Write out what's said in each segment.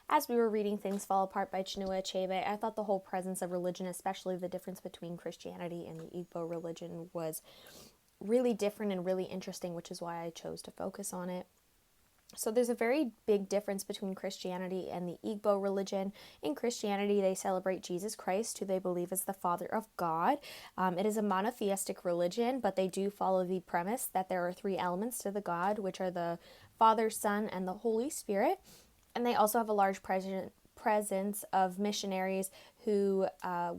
as we were reading Things Fall Apart by Chinua Achebe, I thought the whole presence of religion, especially the difference between Christianity and the Igbo religion, was really different and really interesting, which is why I chose to focus on it. So there's a very big difference between Christianity and the Igbo religion. In Christianity, they celebrate Jesus Christ, who they believe is the Father of God. It is a monotheistic religion, but they do follow the premise that there are three elements to the God, which are the Father, Son, and the Holy Spirit. And they also have a large presence of missionaries who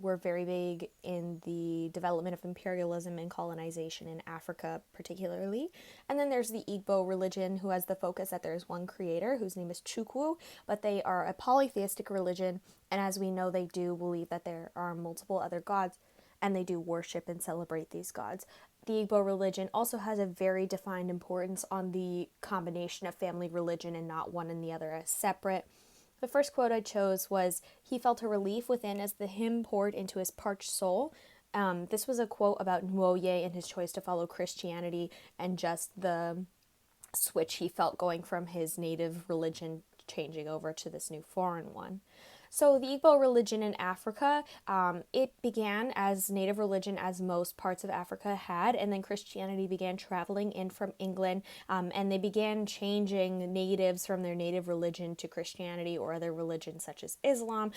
were very big in the development of imperialism and colonization in Africa particularly. And then there's the Igbo religion, who has the focus that there's one creator whose name is Chukwu, but they are a polytheistic religion, and as we know, they do believe that there are multiple other gods, and they do worship and celebrate these gods. The Igbo religion also has a very defined importance on the combination of family religion and not one and the other as separate. The first quote I chose was, "He felt a relief within as the hymn poured into his parched soul." This was a quote about Nwoye and his choice to follow Christianity and just the switch he felt going from his native religion changing over to this new foreign one. So the Igbo religion in Africa, it began as native religion as most parts of Africa had, and then Christianity began traveling in from England, and they began changing natives from their native religion to Christianity or other religions such as Islam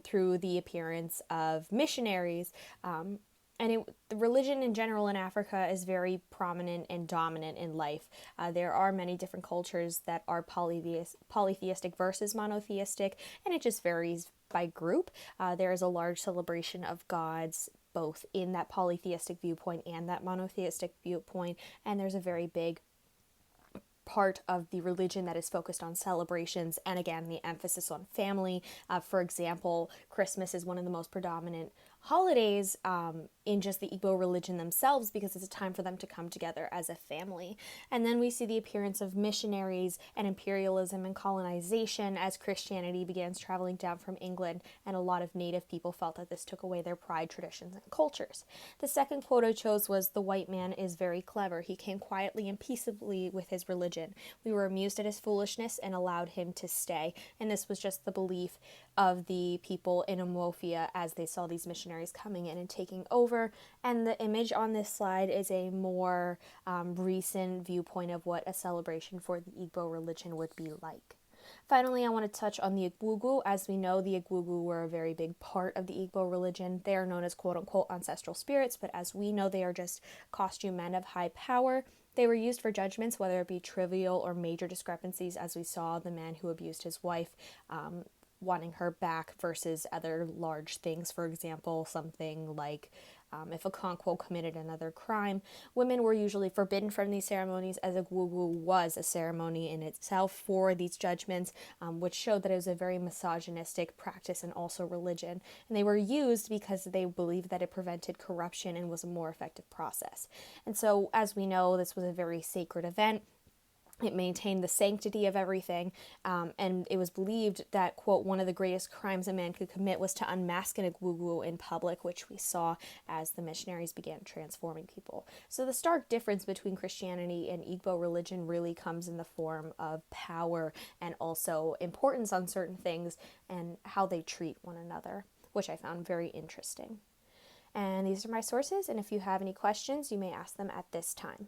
through the appearance of missionaries. The religion in general in Africa is very prominent and dominant in life. There are many different cultures that are polytheistic versus monotheistic, and it just varies by group. There is a large celebration of gods both in that polytheistic viewpoint and that monotheistic viewpoint, and there's a very big part of the religion that is focused on celebrations and, again, the emphasis on family. For example, Christmas is one of the most predominant holidays in just the Igbo religion themselves because it's a time for them to come together as a family. And then we see the appearance of missionaries and imperialism and colonization as Christianity begins traveling down from England, and a lot of native people felt that this took away their pride, traditions, and cultures. The second quote I chose was, "The white man is very clever. He came quietly and peaceably with his religion. We were amused at his foolishness and allowed him to stay." And this was just the belief of the people in Umuofia as they saw these missionaries coming in and taking over. And the image on this slide is a more recent viewpoint of what a celebration for the Igbo religion would be like. Finally, I want to touch on the Igwugwu. As we know, the Igwugwu were a very big part of the Igbo religion. They are known as quote-unquote ancestral spirits, but as we know, they are just costume men of high power. They were used for judgments, whether it be trivial or major discrepancies, as we saw the man who abused his wife wanting her back versus other large things. For example, something like if a Konkwo committed another crime, women were usually forbidden from these ceremonies, as Igwugwu was a ceremony in itself for these judgments, which showed that it was a very misogynistic practice and also religion. And they were used because they believed that it prevented corruption and was a more effective process. And so, as we know, this was a very sacred event. It maintained the sanctity of everything, and it was believed that, quote, one of the greatest crimes a man could commit was to unmask an Igwugwu in public, which we saw as the missionaries began transforming people. So the stark difference between Christianity and Igbo religion really comes in the form of power and also importance on certain things and how they treat one another, which I found very interesting. And these are my sources, and if you have any questions, you may ask them at this time.